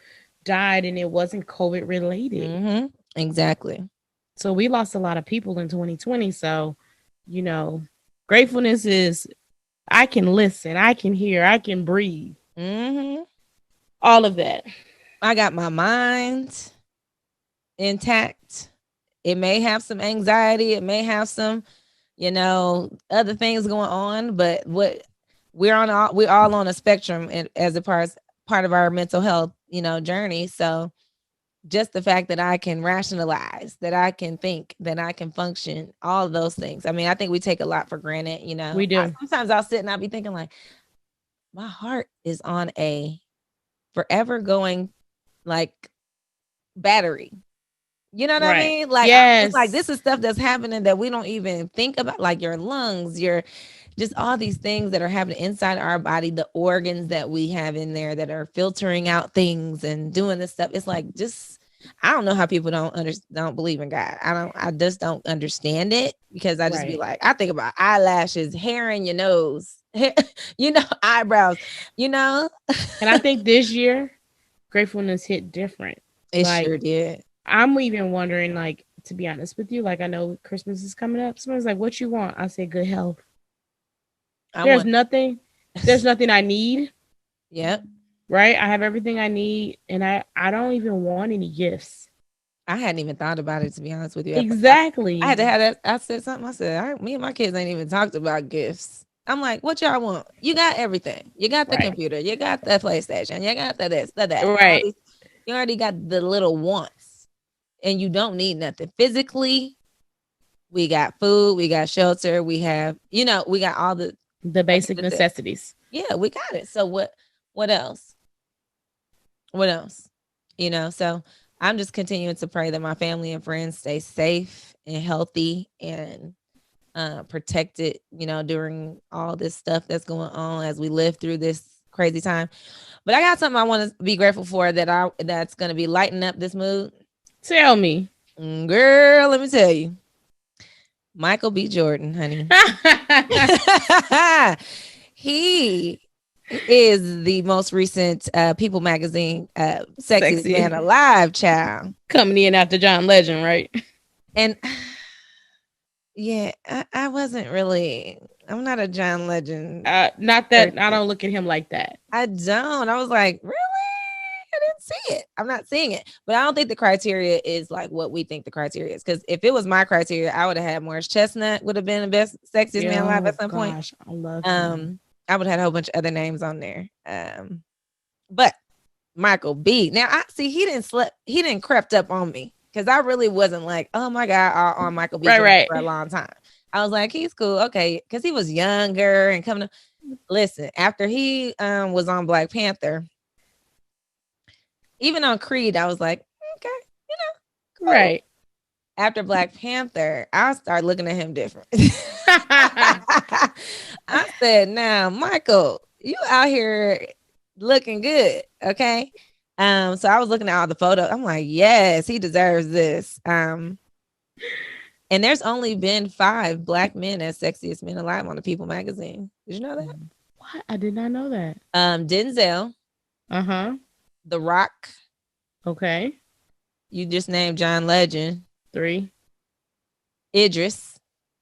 died and it wasn't COVID related. Mm-hmm. Exactly. So we lost a lot of people in 2020. So, gratefulness is I can listen, I can hear, I can breathe. Mm-hmm. All of that. I got my mind intact. It may have some anxiety. It may have some, other things going on. But we're all on a spectrum as a part of our mental health, journey. So just the fact that I can rationalize, that I can think, that I can function, all of those things. I mean, I think we take a lot for granted. We do. Sometimes I'll sit and I'll be thinking like, my heart is on a forever going like battery. You know what I mean? Like, yes. It's like this is stuff that's happening that we don't even think about, like your lungs, your just all these things that are happening inside our body, the organs that we have in there that are filtering out things and doing this stuff. It's like, just, I don't know how people don't believe in God. I just don't understand it, because I just be like, I think about eyelashes, hair in your nose, eyebrows, And I think this year gratefulness hit different. It sure did. I'm even wondering, like, to be honest with you, like, I know Christmas is coming up. Someone's like, what you want? I say good health. There's nothing I need. Yep. Right? I have everything I need, and I don't even want any gifts. I hadn't even thought about it, to be honest with you. Exactly. I had to have that. I said something. I said, me and my kids ain't even talked about gifts. I'm like, what y'all want? You got everything. You got the computer. You got the PlayStation. You got the this, the that. Right. You already got the little wants, and you don't need nothing physically. We got food. We got shelter. We have, we got all the basic necessities. Yeah, we got it. So what else? What else? So I'm just continuing to pray that my family and friends stay safe and healthy and protected, during all this stuff that's going on as we live through this crazy time. But I got something I want to be grateful for that's going to be lighting up this mood. Tell me. Girl, let me tell you. Michael B. Jordan, honey. He is the most recent People Magazine Sexiest Man Alive child. Coming in after John Legend, right? And yeah, I wasn't really, I'm not a John Legend. Not that person. I don't look at him like that. I don't. I was like, really? I didn't see it. I'm not seeing it. But I don't think the criteria is like what we think the criteria is. Because if it was my criteria, I would have had Morris Chestnut would have been the best sexiest man alive at some point. I love him. I would have had a whole bunch of other names on there. But Michael B. Now I see he didn't crept up on me, because I really wasn't like, oh my God, on Michael B. Right. for a long time. I was like, he's cool. Okay. Because he was younger and coming to listen. After he was on Black Panther, even on Creed, I was like, okay, cool. Right. After Black Panther, I started looking at him different. I said, now, Michael, you out here looking good. Okay. So I was looking at all the photos. I'm like, yes, he deserves this. And there's only been 5 Black men as sexiest men alive on the People Magazine. Did you know that? What? I did not know that. Denzel. The Rock. Okay. You just named John Legend. 3. Idris.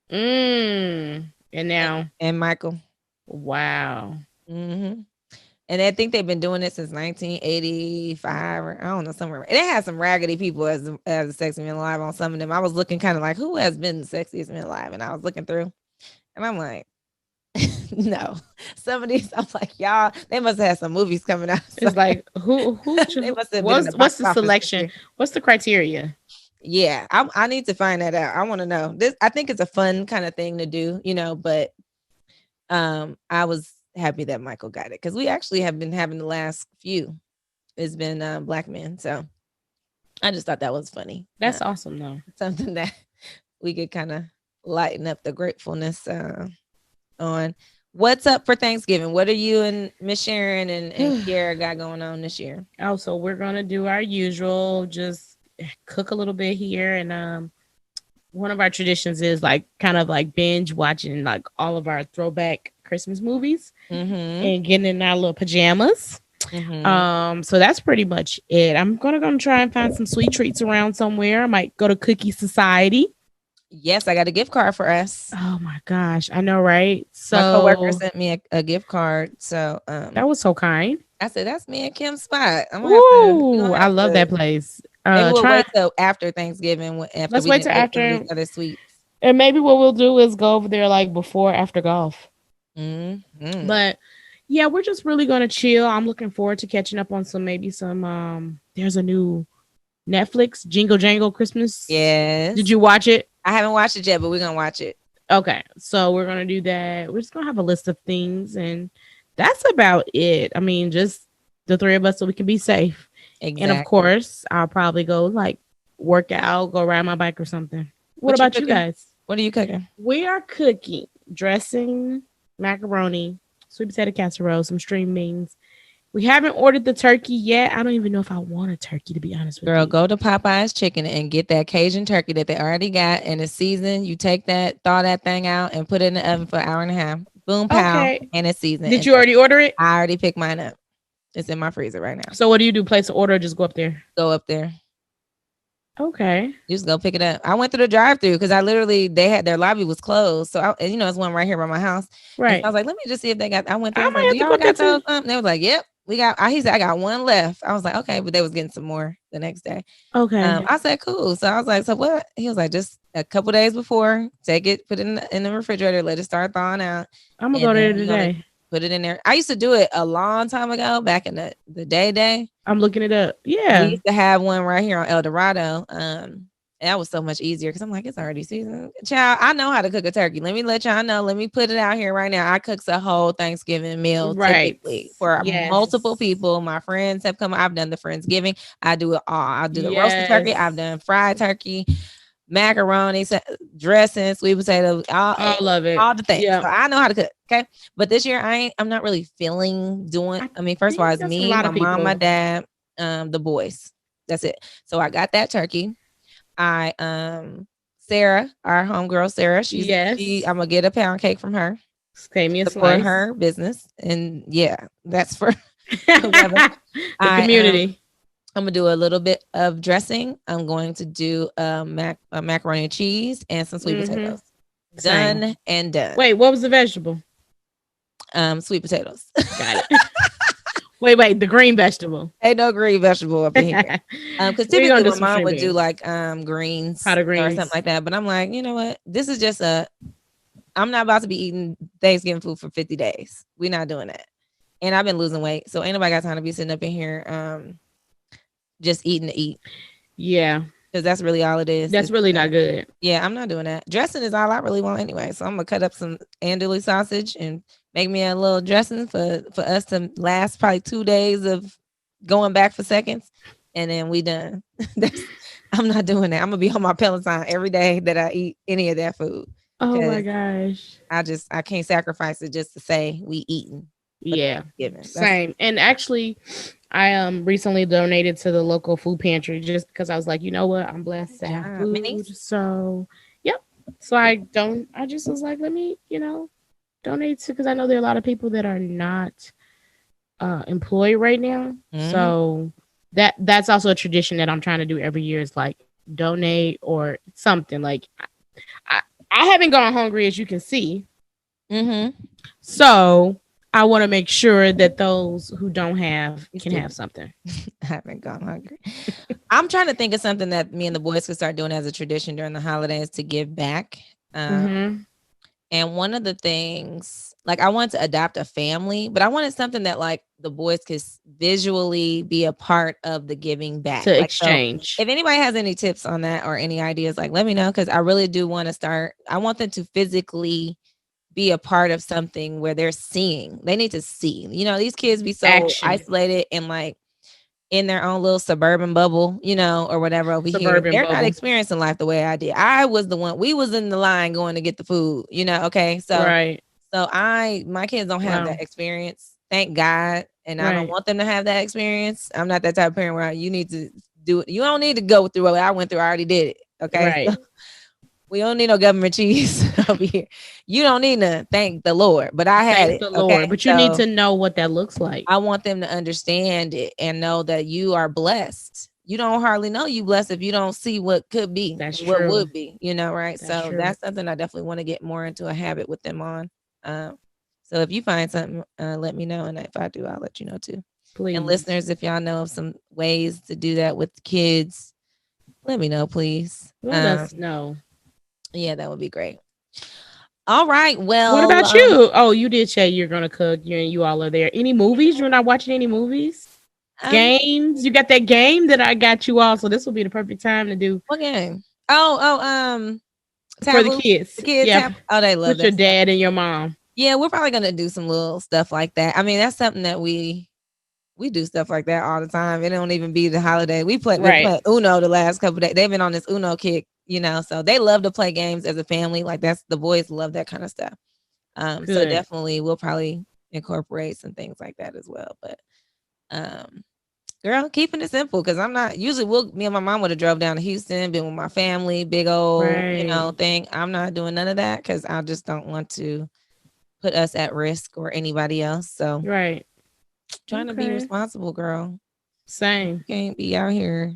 And now. And Michael. Wow. Mm-hmm. And I think they've been doing it since 1985, or I don't know, somewhere. And it has some raggedy people as the sexiest men alive on some of them. I was looking kind of like, who has been the sexiest man alive? And I was looking through, and I'm like, no. Some of these, I'm like, y'all, they must have had some movies coming out. It's like, who they must have what's the selection? What's the criteria? Yeah, I need to find that out. I want to know this. I think it's a fun kind of thing to do, but I was happy that Michael got it, because we actually have been having the last few. It's been Black men, so I just thought that was funny. That's awesome, though. Something that we could kind of lighten up the gratefulness on. What's up for Thanksgiving? What are you and Miss Sharon and Kiara got going on this year? Oh, so we're gonna do our usual, just cook a little bit here, and one of our traditions is like kind of like binge watching like all of our throwback Christmas movies and getting in our little pajamas. So that's pretty much it. I'm gonna try and find some sweet treats around somewhere. I might go to Cookie Society. Yes, I got a gift card for us. Oh my gosh, I know, right? So my coworker sent me a gift card. So that was so kind. I said, that's me and Kim's spot. Ooh, I love that place. Maybe we'll wait till after Thanksgiving. Let's wait till after other sweets. And maybe what we'll do is go over there like before after golf. But yeah, we're just really gonna chill. I'm looking forward to catching up on some there's a new Netflix Jingle Jangle Christmas. Yes. Did you watch it? I haven't watched it yet, but we're gonna watch it. Okay, so we're gonna do that. We're just gonna have a list of things, and that's about it. I mean, just the 3 of us, so we can be safe. Exactly. And of course, I'll probably go like work out, go ride my bike or something. What about you guys? What are you cooking? We are cooking dressing macaroni, sweet potato casserole, some string beans. We haven't ordered the turkey yet. I don't even know if I want a turkey, to be honest with Girl, you. go to Popeye's Chicken and get that Cajun turkey that they already got in the season. You take that, thaw that thing out, and put it in the oven for an hour and a half. Boom, pow, Okay. and it's seasoned. Did you already order it? I already picked mine up. It's in my freezer right now. So what do? Place an order or just go up there? Go up there. Okay. You just go pick it up. I went through the drive-through because they had their lobby was closed. So it's one right here by my house. Right. So I was like, let me just see if they got. I went through. Do y'all got those? They was like, yep, we got. He said I got one left. I was like, okay, but they was getting some more the next day. Okay. I said, cool. So I was like, so what? He was like, just a couple days before, take it, put it in the refrigerator, let it start thawing out. I'm gonna go there today. Put it in there. I used to do it a long time ago, back in the day. I'm looking it up. Yeah, we used to have one right here on El Dorado. That was so much easier because I'm like, it's already seasoned. Child, I know how to cook a turkey. Let me let y'all know. Let me put it out here right now. I cook a whole Thanksgiving meal typically for multiple people. My friends have come. I've done the Friendsgiving. I do it all. I do the roasted turkey. I've done fried turkey, macaroni, dressing, sweet potatoes. all of it. All the things. Yeah. So I know how to cook. Okay. But this year I'm not really feeling doing. I mean, first of all, it's me, my mom, my dad, the boys. That's it. So I got that turkey. Sarah, our homegirl Sarah, I'm gonna get a pound cake from her. Pay me a slice. For her business, and yeah, that's for the community. I'm gonna do a little bit of dressing. I'm going to do macaroni and cheese and some sweet potatoes. Done and done. Wait, what was the vegetable? Sweet potatoes. Got it. Wait, the green vegetable. Ain't no green vegetable up in here. Because typically my mom would do like greens or something like that. But I'm like, you know what? This is just I'm not about to be eating Thanksgiving food for 50 days. We're not doing that. And I've been losing weight. So ain't nobody got time to be sitting up in here just eating to eat. Yeah. Because that's really all it is. That's really not good. Yeah, I'm not doing that. Dressing is all I really want anyway. So I'm gonna cut up some andouille sausage and make me a little dressing for us to last probably 2 days of going back for seconds, and then we done. I'm not doing that. I'm gonna be on my Peloton every day that I eat any of that food. Oh my gosh! I can't sacrifice it just to say we eating. Yeah, same. And actually, I recently donated to the local food pantry just because I was like, you know what, I'm blessed to have food. Minis? So, yep. So I just was like, let me, donate to, because I know there are a lot of people that are not employed right now. Mm-hmm. So that's also a tradition that I'm trying to do every year, is like donate or something. Like I haven't gone hungry, as you can see. Mm-hmm. So I want to make sure that those who don't have can have something. I haven't gone hungry. I'm trying to think of something that me and the boys could start doing as a tradition during the holidays to give back. And one of the things, like, I wanted to adopt a family, but I wanted something that like the boys could visually be a part of the giving back. To exchange. So if anybody has any tips on that or any ideas, like, let me know, because I really do want to start. I want them to physically be a part of something where they're seeing. They need to see. These kids be so isolated and like in their own little suburban bubble, or whatever over here. They're not experiencing life the way I did. I was the one. We was in the line going to get the food. Okay, so right. So my kids don't have that experience. Thank God, and I don't want them to have that experience. I'm not that type of parent where you need to do it. You don't need to go through what I went through. I already did it. Okay. Right. We don't need no government cheese over here. You don't need to thank the Lord, but I had it. The Lord, okay? But you need to know what that looks like. I want them to understand it and know that you are blessed. You don't hardly know you blessed if you don't see what could be. That's what true. Would be, right? That's so true. That's something I definitely want to get more into a habit with them on. So if you find something, let me know. And if I do, I'll let you know too. Please. And listeners, if y'all know of some ways to do that with kids, let me know, please. Let us know. Yeah, that would be great. All right. Well, what about you? Oh, you did say you're gonna cook. You all are there. Any movies? You're not watching any movies? Games? You got that game that I got you all. So this will be the perfect time to do. What game? Oh, for the kids. The kids. Yeah. They love with your dad and your mom. Yeah, we're probably gonna do some little stuff like that. I mean, that's something that we do stuff like that all the time. It don't even be the holiday. We play Uno the last couple of days. They've been on this Uno kick. So they love to play games as a family. Like the boys love that kind of stuff. So definitely we'll probably incorporate some things like that as well. But girl, keeping it simple, because I'm not usually me and my mom would have drove down to Houston, been with my family, big old, thing. I'm not doing none of that because I just don't want to put us at risk or anybody else. So trying to be responsible, girl. Same. You can't be out here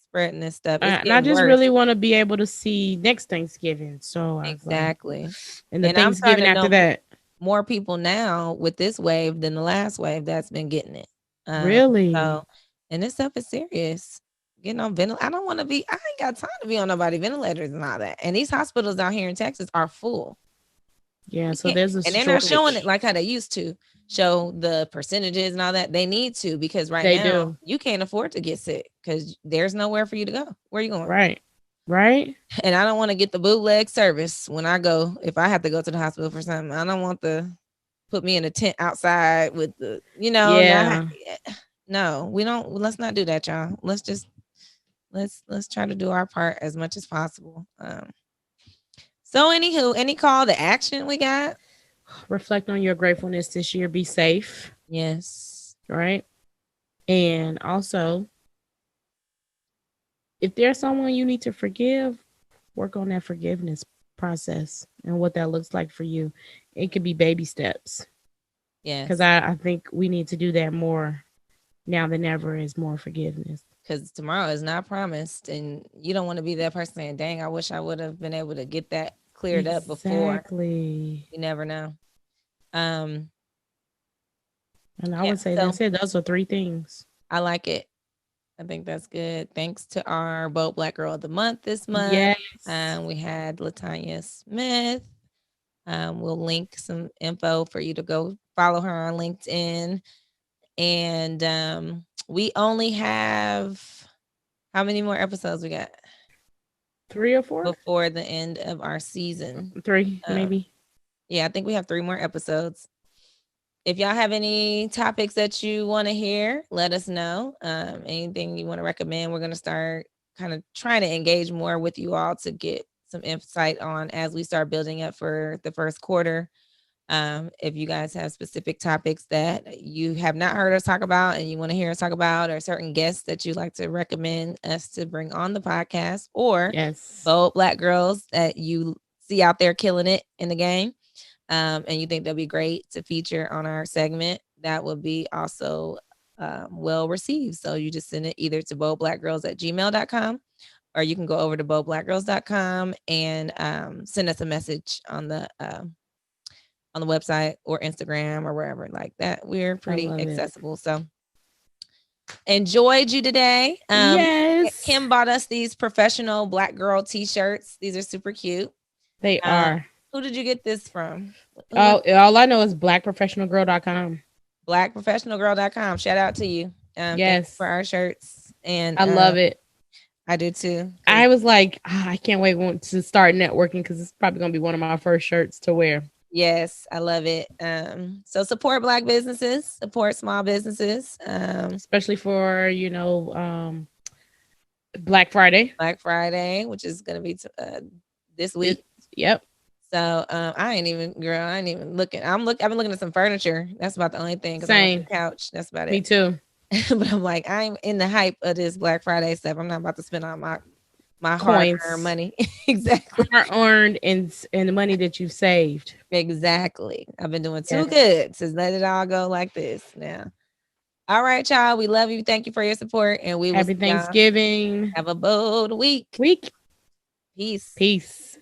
spreading this stuff. And I just really want to be able to see next Thanksgiving. So exactly. And the Thanksgiving after that. More people now with this wave than the last wave that's been getting it. Really? So, and this stuff is serious. Getting on ventilator. I ain't got time to be on nobody ventilators and all that. And these hospitals out here in Texas are full. Yeah, so there's a and they're not showing it like how they used to show the percentages and all that. They need to, because now you can't afford to get sick because there's nowhere for you to go. Where are you going? Right. And I don't want to get the bootleg service when I go. If I have to go to the hospital for something, I don't want to put me in a tent outside with the, no, we don't. Let's not do that, y'all. Let's try to do our part as much as possible. So anywho, any call to action we got? Reflect on your gratefulness this year. Be safe. Yes. Right. And also, if there's someone you need to forgive, work on that forgiveness process and what that looks like for you. It could be baby steps. Yeah. Because I think we need to do that more now than ever, is more forgiveness. Because tomorrow is not promised. And you don't want to be that person saying, dang, I wish I would have been able to get that cleared up before. Exactly. You never know. And I would say that's it. Those are 3 things. I like it. I think that's good. Thanks to our Bold Black Girl of the Month this month. Yes. We had Latanya Smith. We'll link some info for you to go follow her on LinkedIn. And we only have, how many more episodes we got? 3 or 4? Before the end of our season. 3, maybe. Yeah, I think we have 3 more episodes. If y'all have any topics that you want to hear, let us know. Anything you want to recommend, we're going to start kind of trying to engage more with you all to get some insight on as we start building up for the first quarter. If you guys have specific topics that you have not heard us talk about and you want to hear us talk about, or certain guests that you'd like to recommend us to bring on the podcast, or bold Black girls that you see out there killing it in the game, and you think that'd be great to feature on our segment, that would be also well received. So you just send it either to boldblackgirls@gmail.com, or you can go over to boldblackgirls.com and send us a message on the website or Instagram or wherever like that. We're pretty accessible. So enjoyed you today. Yes. Kim bought us these professional Black girl t-shirts. These are super cute. They are. Who did you get this from? All I know is blackprofessionalgirl.com. Blackprofessionalgirl.com. Shout out to you. Yes. For our shirts. And I love it. I do too. I was like, I can't wait to start networking, because it's probably going to be one of my first shirts to wear. Yes, I love it. So support Black businesses, support small businesses, especially for Black Friday. Black Friday, which is gonna be this week. Yep. So I ain't even looking. I've been looking at some furniture. That's about the only thing. Same. Couch. That's about it. Me too. But I'm like, I'm in the hype of this Black Friday stuff. I'm not about to spend all my hard-earned money. Exactly. Hard-earned and the money that you've saved. Exactly. I've been doing too good to let it all go like this now. All right, y'all. We love you. Thank you for your support. And we will Happy Thanksgiving. Have a bold week. Peace. Peace.